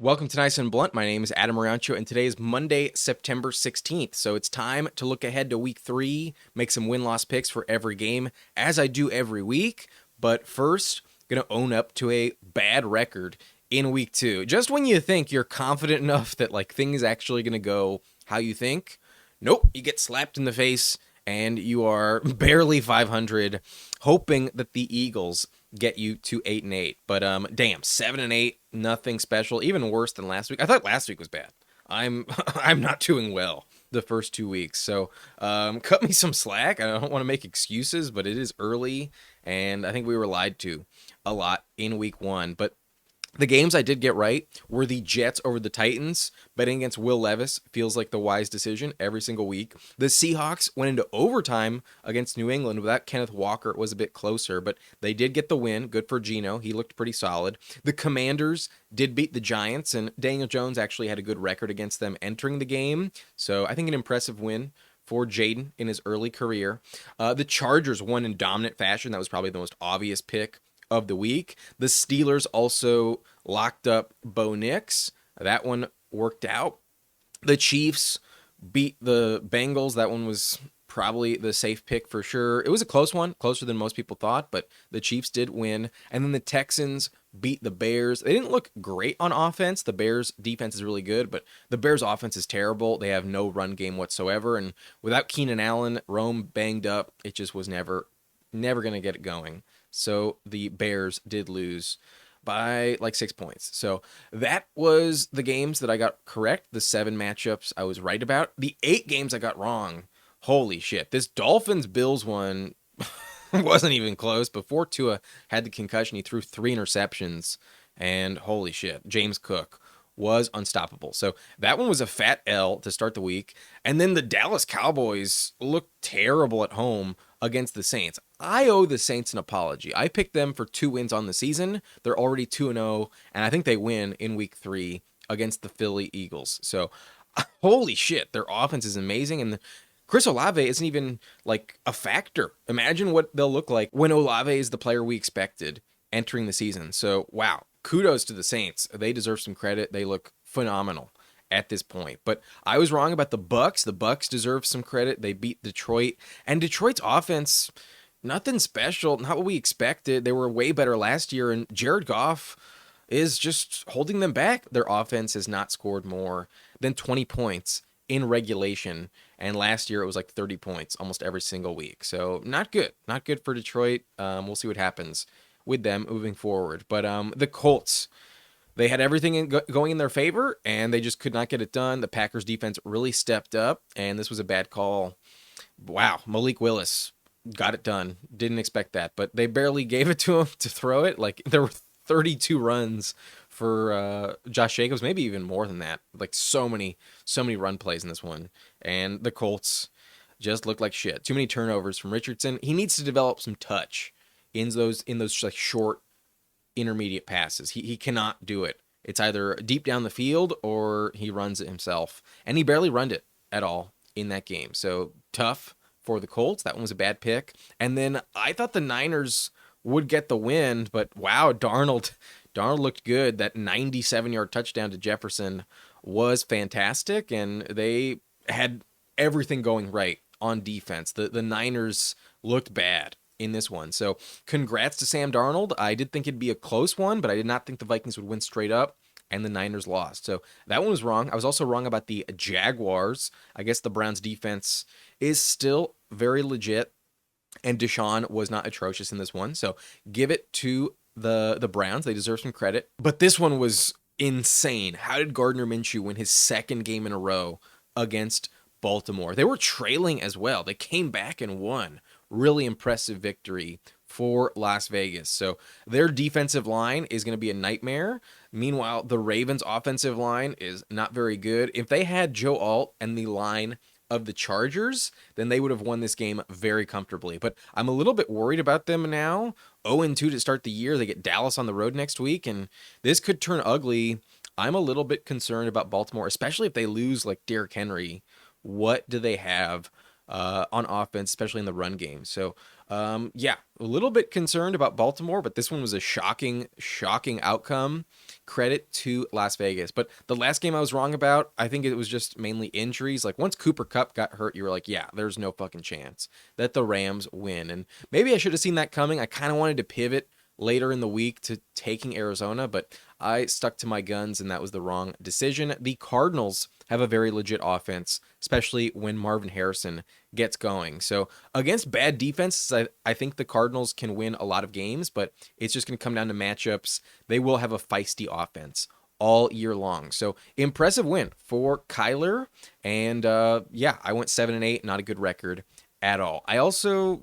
Welcome to Nice and Blunt. My name is Adam Mariancho, and today is Monday, September 16th. So it's time to look ahead to week 3, make some win-loss picks for every game, as I do every week. But first, going to own up to a bad record in week 2. Just when you think you're confident enough that things actually going to go how you think, nope, you get slapped in the face and you are barely 500, hoping that the Eagles get you to 8-8. But damn, 7-8, nothing special, even worse than last week. I thought last week was bad. I'm not doing well the first 2 weeks, so cut me some slack. I don't want to make excuses, but it is early, and I think we were lied to a lot in week 1. But the games I did get right were the Jets over the Titans. Betting against Will Levis feels like the wise decision every single week. The Seahawks went into overtime against New England. Without Kenneth Walker, it was a bit closer, but they did get the win. Good for Geno. He looked pretty solid. The Commanders did beat the Giants, and Daniel Jones actually had a good record against them entering the game. So I think an impressive win for Jaden in his early career. The Chargers won in dominant fashion. That was probably the most obvious pick of the week. The Steelers also locked up Bo Nix. That one worked out. The Chiefs beat the Bengals. That one was probably the safe pick for sure. It was a close one, closer than most people thought, but the Chiefs did win. And then the Texans beat the Bears. They didn't look great on offense. The Bears defense is really good, but the Bears offense is terrible. They have no run game whatsoever. And without Keenan Allen, Rome banged up, it just was never going to get it going. So the Bears did lose by 6 points. So that was the games that I got correct. The 7 matchups I was right about. The 8 games I got wrong. Holy shit. This Dolphins-Bills one wasn't even close. Before Tua had the concussion, he threw 3 interceptions. And holy shit, James Cook was unstoppable. So that one was a fat L to start the week. And then the Dallas Cowboys looked terrible at home against the Saints. I owe the Saints an apology. I picked them for 2 wins on the season. They're already 2-0, and I think they win in week 3 against the Philly Eagles. So holy shit, their offense is amazing, and Chris Olave isn't even a factor. Imagine what they'll look like when Olave is the player we expected entering the season. So wow, kudos to the Saints. They deserve some credit. They look phenomenal at this point. But I was wrong about the Bucs. The Bucs deserve some credit. They beat Detroit, and Detroit's offense, nothing special, not what we expected. They were way better last year, and Jared Goff is just holding them back. Their offense has not scored more than 20 points in regulation, and last year it was 30 points almost every single week. So not good. Not good for Detroit. We'll see what happens with them moving forward. But the Colts, they had everything going in their favor, and they just could not get it done. The Packers defense really stepped up, and this was a bad call. Wow, Malik Willis got it done. Didn't expect that, but they barely gave it to him to throw it. There were 32 runs for Josh Jacobs, maybe even more than that. So many run plays in this one, and the Colts just looked like shit. Too many turnovers from Richardson. He needs to develop some touch in those short intermediate passes. He cannot do it. It's either deep down the field or he runs it himself, and he barely runned it at all in that game. So tough for the Colts. That one was a bad pick. And then I thought the Niners would get the win, but wow, Darnold looked good. That 97-yard touchdown to Jefferson was fantastic, and they had everything going right on defense. The Niners looked bad in this one. So congrats to Sam Darnold. I did think it'd be a close one, but I did not think the Vikings would win straight up, and the Niners lost. So that one was wrong. I was also wrong about the Jaguars. I guess the Browns defense is still very legit, and Deshaun was not atrocious in this one. So give it to the Browns. They deserve some credit. But this one was insane. How did Gardner Minshew win his 2nd game in a row against Baltimore? They were trailing as well. They came back and won. Really impressive victory for Las Vegas. So their defensive line is going to be a nightmare. Meanwhile, the Ravens' offensive line is not very good. If they had Joe Alt and the line of the Chargers, then they would have won this game very comfortably. But I'm a little bit worried about them now. 0-2 to start the year. They get Dallas on the road next week, and this could turn ugly. I'm a little bit concerned about Baltimore, especially if they lose Derrick Henry. What do they have on offense, especially in the run game. So, yeah, a little bit concerned about Baltimore, but this one was a shocking outcome. Credit to Las Vegas. But the last game I was wrong about, I think it was just mainly injuries. Like once Cooper Kupp got hurt, you were like, yeah, there's no fucking chance that the Rams win. And maybe I should have seen that coming. I kind of wanted to pivot later in the week to taking Arizona, but I stuck to my guns, and that was the wrong decision. The Cardinals have a very legit offense, especially when Marvin Harrison gets going. So against bad defenses, I think the Cardinals can win a lot of games, but it's just going to come down to matchups. They will have a feisty offense all year long. So impressive win for Kyler. And yeah, I went 7-8, not a good record at all. I also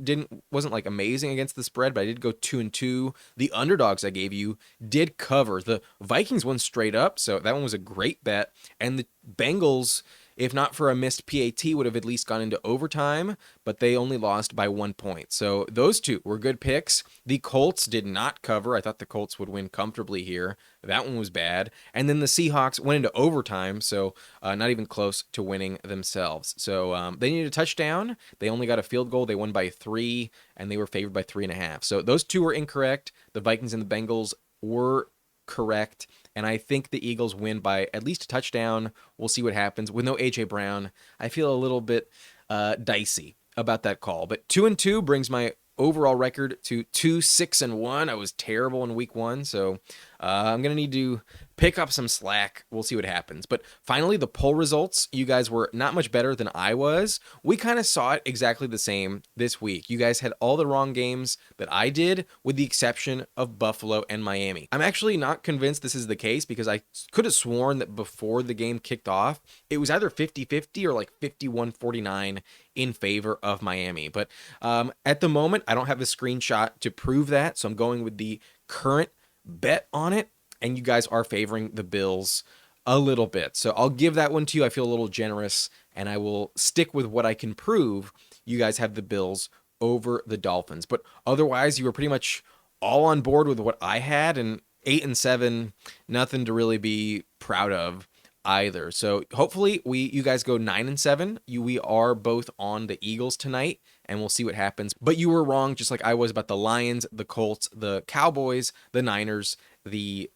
wasn't like amazing against the spread, but I did go 2-2. The underdogs I gave you did cover. The Vikings won straight up, so that one was a great bet. And the Bengals, if not for a missed PAT, would have at least gone into overtime, but they only lost by 1 point. So those two were good picks. The Colts did not cover. I thought the Colts would win comfortably here. That one was bad. And then the Seahawks went into overtime, so not even close to winning themselves. So they needed a touchdown. They only got a field goal. They won by 3, and they were favored by 3.5. So those two were incorrect. The Vikings and the Bengals were correct. And I think the Eagles win by at least a touchdown. We'll see what happens. With no A.J. Brown, I feel a little bit dicey about that call. But 2-2 brings my overall record to 2-6-1. I was terrible in week 1, so I'm going to need to pick up some slack. We'll see what happens. But finally, the poll results. You guys were not much better than I was. We kind of saw it exactly the same this week. You guys had all the wrong games that I did, with the exception of Buffalo and Miami. I'm actually not convinced this is the case, because I could have sworn that before the game kicked off, it was either 50-50 or like 51-49 in favor of Miami. But at the moment, I don't have a screenshot to prove that, so I'm going with the current bet on it, and you guys are favoring the Bills a little bit. So I'll give that one to you. I feel a little generous, and I will stick with what I can prove. You guys have the Bills over the Dolphins. But otherwise, you were pretty much all on board with what I had, and 8-7, nothing to really be proud of either. So hopefully you guys go 9-7. We are both on the Eagles tonight, and we'll see what happens. But you were wrong, just like I was, about the Lions, the Colts, the Cowboys, the Niners, the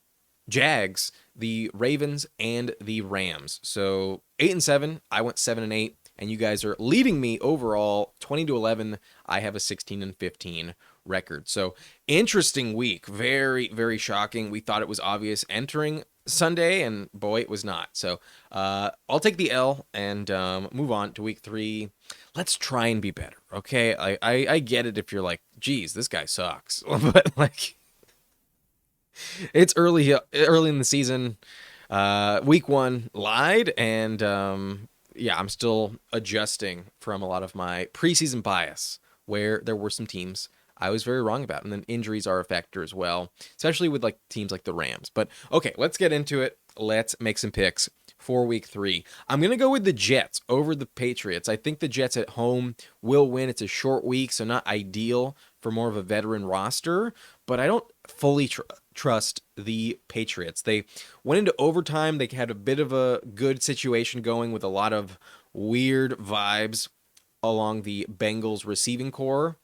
Jags, the Ravens, and the Rams. So 8-7, I went 7-8, and you guys are leading me overall 20-11. I have a 16-15 record. So interesting week. Very, very shocking. We thought it was obvious entering Sunday, and boy, it was not. So I'll take the L and move on to week 3. Let's try and be better, okay? I get it if you're like, geez, this guy sucks. But like, it's early in the season. Week 1 lied, and yeah, I'm still adjusting from a lot of my preseason bias, where there were some teams I was very wrong about. And then injuries are a factor as well, especially with like teams like the Rams. But okay, let's get into it. Let's make some picks for week 3. I'm going to go with the Jets over the Patriots. I think the Jets at home will win. It's a short week, so not ideal for more of a veteran roster, but I don't fully trust the Patriots. They went into overtime. They had a bit of a good situation going with a lot of weird vibes along the Bengals receiving core.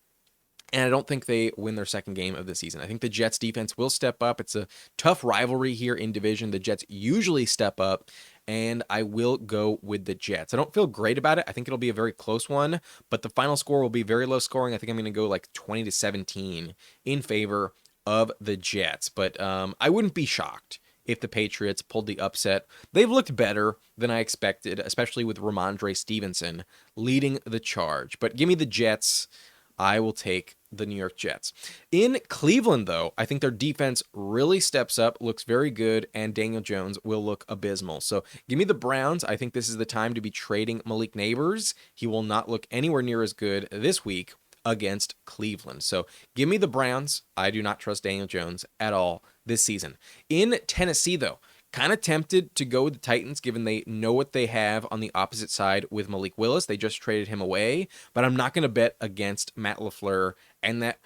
And I don't think they win their second game of the season. I think the Jets defense will step up. It's a tough rivalry here in division. The Jets usually step up, and I will go with the Jets. I don't feel great about it. I think it'll be a very close one, but the final score will be very low scoring. I think I'm going to go like 20-17 in favor of the Jets. But I wouldn't be shocked if the Patriots pulled the upset. They've looked better than I expected, especially with Ramondre Stevenson leading the charge. But give me the Jets. I will take the New York Jets. In Cleveland, though, I think their defense really steps up, looks very good, and Daniel Jones will look abysmal. So give me the Browns. I think this is the time to be trading Malik Neighbors. He will not look anywhere near as good this week against Cleveland. So give me the Browns. I do not trust Daniel Jones at all this season. In Tennessee, though, kind of tempted to go with the Titans, given they know what they have on the opposite side with Malik Willis. They just traded him away, but I'm not going to bet against Matt LaFleur and that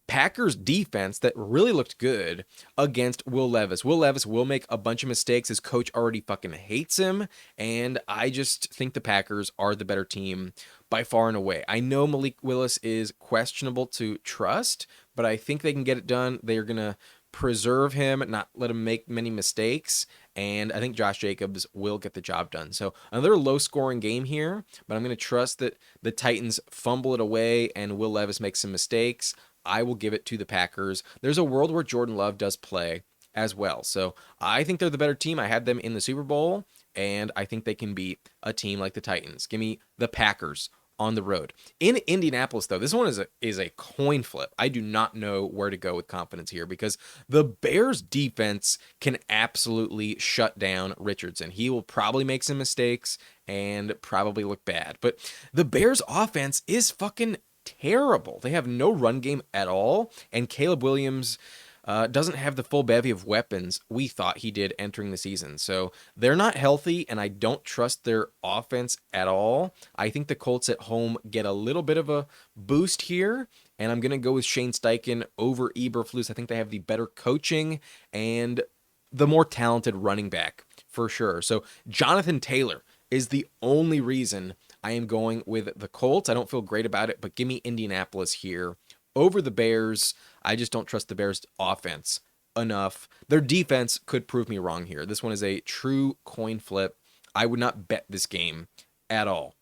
Packers defense that really looked good against Will Levis. Will Levis will make a bunch of mistakes. His coach already fucking hates him, and I just think the Packers are the better team by far and away. I know Malik Willis is questionable to trust, but I think they can get it done. They are going to preserve him, not let him make many mistakes, and I think Josh Jacobs will get the job done. So another low-scoring game here, but I'm going to trust that the Titans fumble it away and Will Levis makes some mistakes. I will give it to the Packers. There's a world where Jordan Love does play as well. So I think they're the better team. I had them in the Super Bowl, and I think they can beat a team like the Titans. Give me the Packers on the road. In Indianapolis, though, this one is a coin flip. I do not know where to go with confidence here because the Bears defense can absolutely shut down Richardson. He will probably make some mistakes and probably look bad. But the Bears offense is fucking terrible. They have no run game at all, and Caleb Williams doesn't have the full bevy of weapons we thought he did entering the season. So they're not healthy, and I don't trust their offense at all. I think the Colts at home get a little bit of a boost here, and I'm going to go with Shane Steichen over Eberflus. I think they have the better coaching and the more talented running back for sure. So Jonathan Taylor is the only reason I am going with the Colts. I don't feel great about it, but give me Indianapolis here over the Bears. I just don't trust the Bears' offense enough. Their defense could prove me wrong here. This one is a true coin flip. I would not bet this game at all.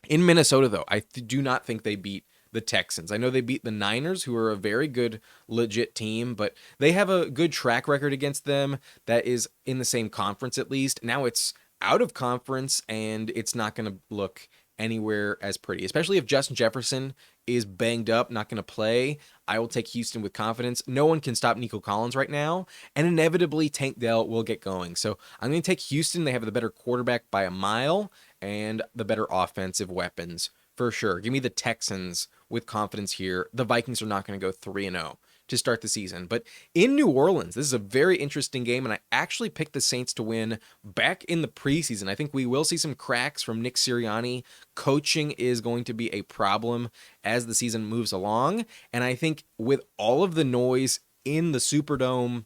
In Minnesota, though, I do not think they beat the Texans. I know they beat the Niners, who are a very good, legit team, but they have a good track record against them that is in the same conference at least. Now it's out of conference, and it's not going to look anywhere as pretty, especially if Justin Jefferson is banged up, not going to play. I will take Houston with confidence. No one can stop Nico Collins right now, and inevitably Tank Dell will get going. So I'm going to take Houston. They have the better quarterback by a mile and the better offensive weapons for sure. Give me the Texans with confidence here. The Vikings are not going to go 3-0 to start the season. But in New Orleans, this is a very interesting game, and I actually picked the Saints to win back in the preseason. I think we will see some cracks from Nick Sirianni. Coaching is going to be a problem as the season moves along, and I think with all of the noise in the Superdome,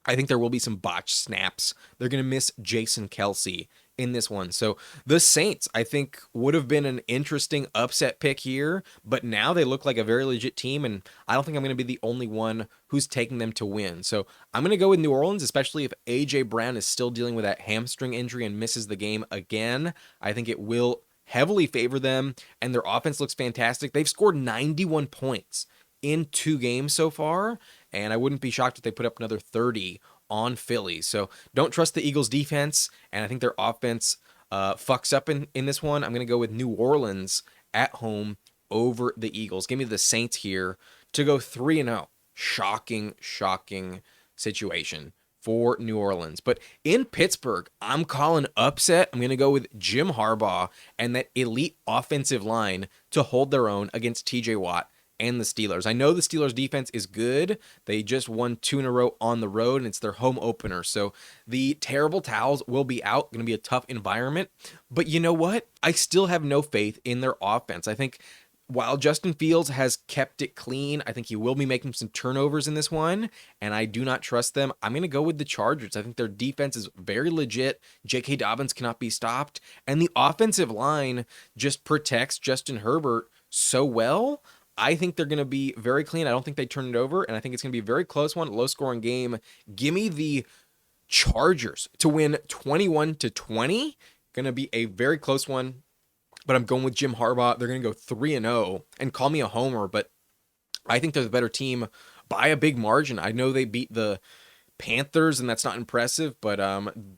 I think there will be some botched snaps. They're going to miss Jason Kelsey in this one. So the Saints, I think, would have been an interesting upset pick here, but now they look like a very legit team, and I don't think I'm going to be the only one who's taking them to win. So I'm going to go with New Orleans, especially if A.J. Brown is still dealing with that hamstring injury and misses the game again. I think it will heavily favor them, and their offense looks fantastic. They've scored 91 points in 2 games so far, and I wouldn't be shocked if they put up another 30 on Philly. So don't trust the Eagles defense, and I think their offense fucks up in this one. I'm going to go with New Orleans at home over the Eagles. Give me the Saints here to go 3-0. Shocking situation for New Orleans. But in Pittsburgh, I'm calling upset. I'm going to go with Jim Harbaugh and that elite offensive line to hold their own against TJ Watt and the Steelers. I know the Steelers defense is good. They just won 2 in a row on the road, and it's their home opener. So the terrible towels will be out. Going to be a tough environment. But you know what? I still have no faith in their offense. I think while Justin Fields has kept it clean, I think he will be making some turnovers in this one, and I do not trust them. I'm going to go with the Chargers. I think their defense is very legit. J.K. Dobbins cannot be stopped, and the offensive line just protects Justin Herbert so well. I think they're going to be very clean. I don't think they turn it over, and I think it's going to be a very close one, low-scoring game. Give me the Chargers to win 21-20. Going to be a very close one, but I'm going with Jim Harbaugh. They're going to go 3-0, and call me a homer, but I think they're the better team by a big margin. I know they beat the Panthers, and that's not impressive, but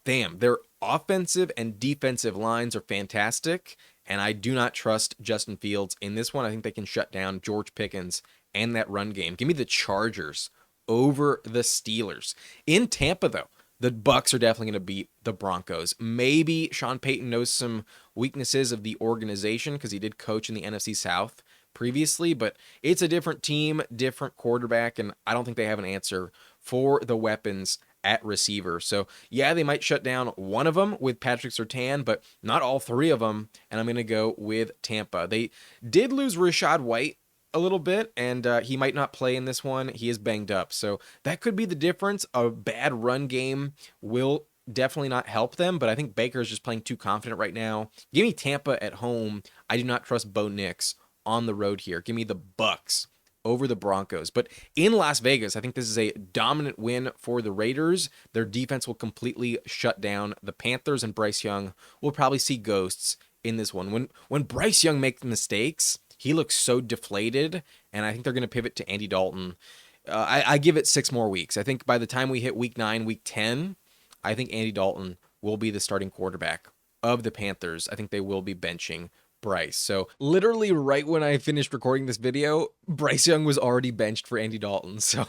damn, their offensive and defensive lines are fantastic, and I do not trust Justin Fields in this one. I think they can shut down George Pickens and that run game. Give me the Chargers over the Steelers. In Tampa, though, the Bucs are definitely going to beat the Broncos. Maybe Sean Payton knows some weaknesses of the organization because he did coach in the NFC South previously, but it's a different team, different quarterback, and I don't think they have an answer for the weapons at receiver. So yeah, they might shut down one of them with Patrick Surtain, but not all 3 of them, and I'm going to go with Tampa. They did lose Rashad White a little bit, and he might not play in this one. He is banged up, so that could be the difference. A bad run game will definitely not help them, but I think Baker's just playing too confident right now. Give me Tampa at home. I do not trust Bo Nix on the road here. Give me the Bucks over the Broncos. But in Las Vegas, I think this is a dominant win for the Raiders. Their defense will completely shut down the Panthers, and Bryce Young will probably see ghosts in this one. When Bryce Young makes mistakes, he looks so deflated, and I think they're going to pivot to Andy Dalton. I give it 6 more weeks. I think by the time we hit week 9, week 10, I think Andy Dalton will be the starting quarterback of the Panthers. I think they will be benching Bryce. So literally right when I finished recording this video, Bryce Young was already benched for Andy Dalton. So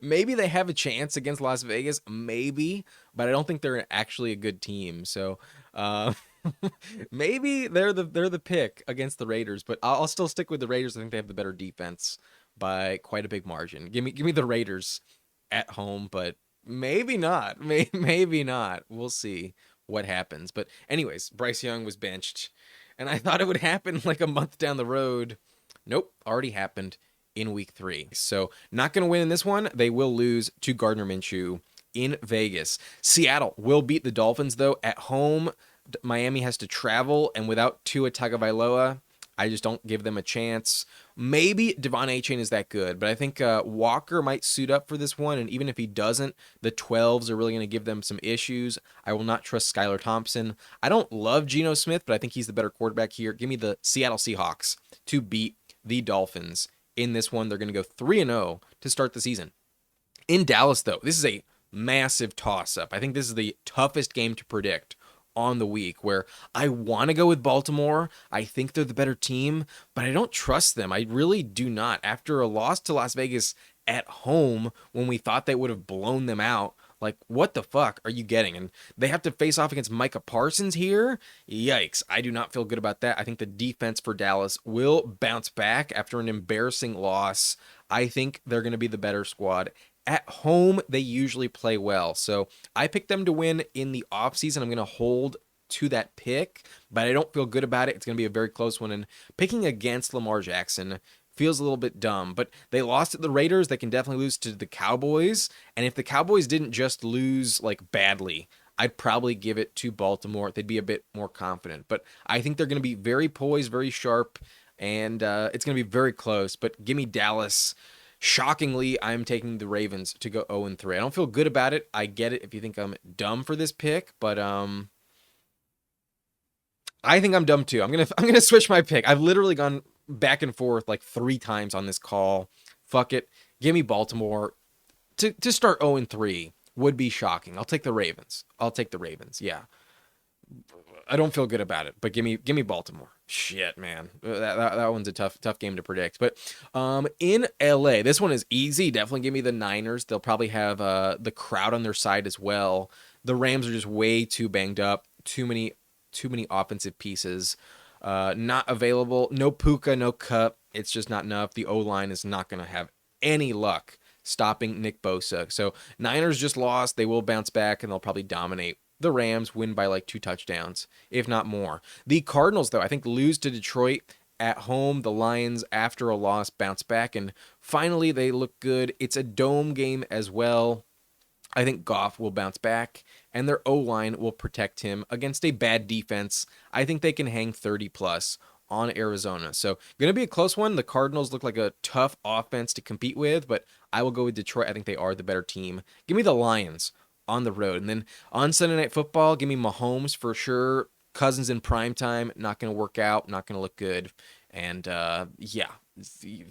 maybe they have a chance against Las Vegas, maybe, but I don't think they're actually a good team. So maybe they're the pick against the Raiders, but I'll still stick with the Raiders. I think they have the better defense by quite a big margin. Give me the Raiders at home, but maybe not. Maybe not. We'll see what happens. But anyways, Bryce Young was benched, and I thought it would happen like a month down the road. Nope, already happened in week 3. So not going to win in this one. They will lose to Gardner Minshew in Vegas. Seattle will beat the Dolphins, though. At home, Miami has to travel, and without Tua Tagovailoa, I just don't give them a chance. Maybe Devon Achane is that good, but I think Walker might suit up for this one, and even if he doesn't, the 12s are really going to give them some issues. I will not trust Skylar Thompson. I don't love Geno Smith, but I think he's the better quarterback here. Give me the Seattle Seahawks to beat the Dolphins in this one. They're going to go 3-0 to start the season. In Dallas, though, this is a massive toss-up. I think this is the toughest game to predict on the week, where I want to go with Baltimore. I think they're the better team, but I don't trust them. I really do not. After a loss to Las Vegas at home, when we thought they would have blown them out, like, what the fuck are you getting? And they have to face off against Micah Parsons here. Yikes. I do not feel good about that. I think the defense for Dallas will bounce back after an embarrassing loss. I think they're going to be the better squad. At home, they usually play well. So I picked them to win in the offseason. I'm going to hold to that pick, but I don't feel good about it. It's going to be a very close one. And picking against Lamar Jackson feels a little bit dumb, but they lost to the Raiders. They can definitely lose to the Cowboys. And if the Cowboys didn't just lose like badly, I'd probably give it to Baltimore. They'd be a bit more confident. But I think they're going to be very poised, very sharp, and it's going to be very close. But give me Dallas. Shockingly, I'm taking the Ravens to go 0-3. I don't feel good about it. I get it if you think I'm dumb for this pick, but I think I'm dumb too. I'm gonna switch my pick. I've literally gone back and forth like 3 times on this call. Fuck it. Give me Baltimore. To start 0-3 would be shocking. I'll take the Ravens. Yeah. I don't feel good about it, but give me Baltimore. Shit, man. That one's a tough game to predict. But in LA, this one is easy. Definitely give me the Niners. They'll probably have the crowd on their side as well. The Rams are just way too banged up. Too many offensive pieces not available. No Puka, no Cup. It's just not enough. The O-line is not going to have any luck stopping Nick Bosa. So Niners just lost. They will bounce back, and they'll probably dominate. The Rams win by like 2 touchdowns, if not more. The Cardinals, though, I think lose to Detroit at home. The Lions, after a loss, bounce back, and finally they look good. It's a dome game as well. I think Goff will bounce back, and their O-line will protect him against a bad defense. I think they can hang 30+ on Arizona. So going to be a close one. The Cardinals look like a tough offense to compete with, but I will go with Detroit. I think they are the better team. Give me the Lions on the road. And then on Sunday Night Football, give me Mahomes for sure. Cousins in primetime, not going to work out, not going to look good. And yeah,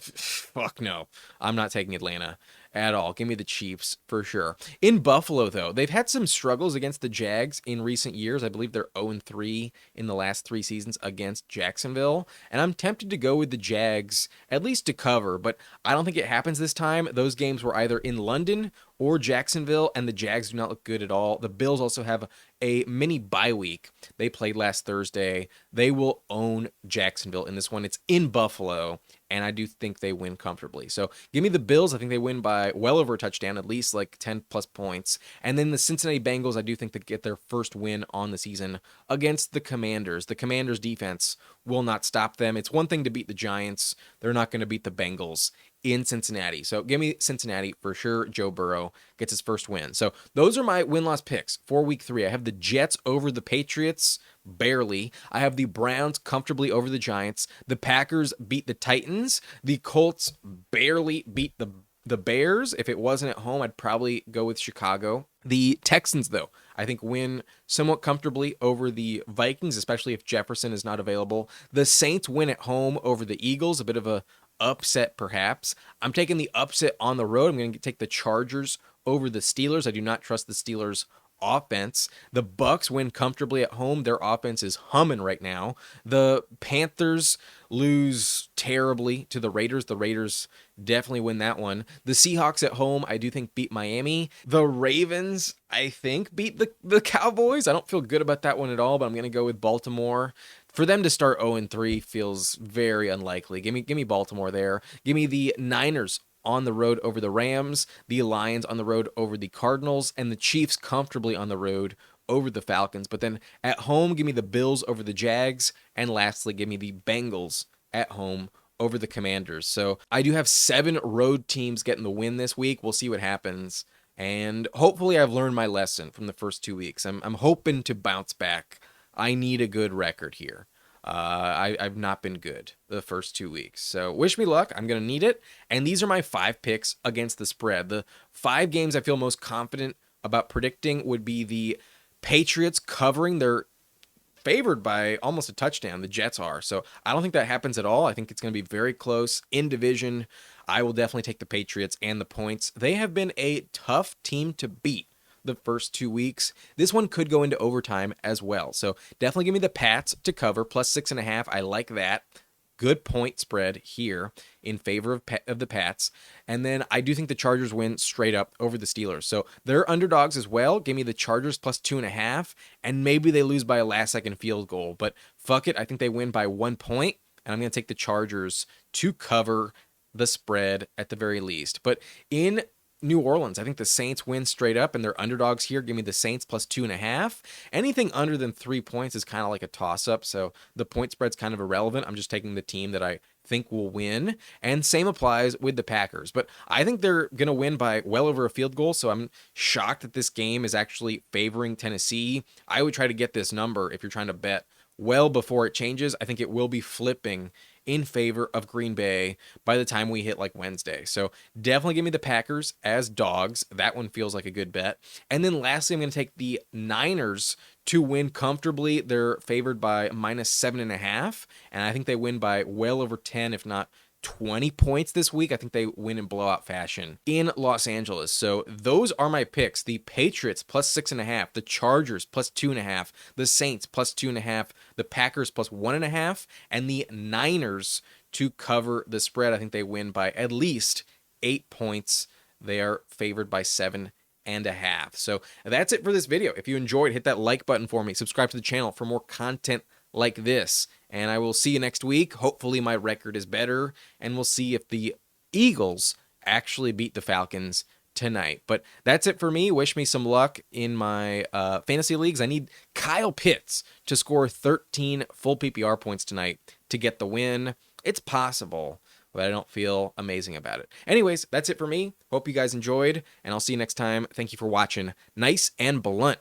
fuck no. I'm not taking Atlanta at all. Give me the Chiefs for sure. In Buffalo, though, they've had some struggles against the Jags in recent years. I believe they're 0-3 in the last 3 seasons against Jacksonville. And I'm tempted to go with the Jags, at least to cover, but I don't think it happens this time. Those games were either in London or Jacksonville, and the Jags do not look good at all. The Bills also have a mini bye week. They played last Thursday. They will own Jacksonville in this one. It's in Buffalo, and I do think they win comfortably. So give me the Bills. I think they win by well over a touchdown, at least like 10 plus points. And then the Cincinnati Bengals, I do think they get their first win on the season against the Commanders. The Commanders defense will not stop them. It's one thing to beat the Giants. They're not going to beat the Bengals in Cincinnati. So give me Cincinnati for sure. Joe Burrow gets his first win. So those are my win-loss picks for week 3. I have the Jets over the Patriots, barely. I have the Browns comfortably over the Giants. The Packers beat the Titans. The Colts barely beat the Bears. If it wasn't at home, I'd probably go with Chicago. The Texans, though, I think win somewhat comfortably over the Vikings, especially if Jefferson is not available. The Saints win at home over the Eagles, a bit of a upset perhaps. I'm taking the upset on the road. I'm going to take the Chargers over the Steelers. I do not trust the Steelers offense. The Bucks win comfortably at home. Their offense is humming right now. The Panthers lose terribly to the Raiders. The Raiders definitely win that one. The Seahawks at home, I do think beat Miami. The Ravens, I think beat the Cowboys. I don't feel good about that one at all, but I'm going to go with Baltimore. For them to start 0-3 feels very unlikely. Give me Baltimore there. Give me the Niners on the road over the Rams, the Lions on the road over the Cardinals, and the Chiefs comfortably on the road over the Falcons. But then at home, give me the Bills over the Jags, and lastly, give me the Bengals at home over the Commanders. So I do have 7 road teams getting the win this week. We'll see what happens. And hopefully I've learned my lesson from the first 2 weeks. I'm hoping to bounce back. I need a good record here. I've not been good the first 2 weeks. So wish me luck. I'm going to need it. And these are my 5 picks against the spread. The 5 games I feel most confident about predicting would be the Patriots covering. They're favored by almost a touchdown. The Jets are. So I don't think that happens at all. I think it's going to be very close in division. I will definitely take the Patriots and the points. They have been a tough team to beat the first 2 weeks. This one could go into overtime as well. So definitely give me the Pats to cover, plus 6.5. I like that. Good point spread here in favor of the Pats. And then I do think the Chargers win straight up over the Steelers. So they're underdogs as well. Give me the Chargers plus 2.5. And maybe they lose by a last-second field goal. But fuck it. I think they win by 1 point. And I'm going to take the Chargers to cover the spread at the very least. But in New Orleans, I think the Saints win straight up, and they're underdogs here. Give me the Saints plus 2.5. Anything under than 3 points is kind of like a toss-up, so the point spread's kind of irrelevant. I'm just taking the team that I think will win, and same applies with the Packers. But I think they're going to win by well over a field goal, so I'm shocked that this game is actually favoring Tennessee. I would try to get this number if you're trying to bet well before it changes. I think it will be flipping in favor of Green Bay by the time we hit like Wednesday. So definitely give me the Packers as dogs. That one feels like a good bet. And then lastly, I'm going to take the Niners to win comfortably. They're favored by minus 7.5, and I think they win by well over 10, if not 20 points this week. I think they win in blowout fashion in Los Angeles. So those are my picks. The Patriots plus 6.5, the Chargers plus 2.5, the Saints plus 2.5, the Packers plus 1.5, and the Niners to cover the spread. I think they win by at least 8 points. They are favored by 7.5. So that's it for this video. If you enjoyed, hit that like button for me. Subscribe to the channel for more content like this. And I will see you next week. Hopefully my record is better, and we'll see if the Eagles actually beat the Falcons tonight. But that's it for me. Wish me some luck in my fantasy leagues. I need Kyle Pitts to score 13 full PPR points tonight to get the win. It's possible, but I don't feel amazing about it. Anyways, that's it for me. Hope you guys enjoyed, and I'll see you next time. Thank you for watching. Nice and blunt.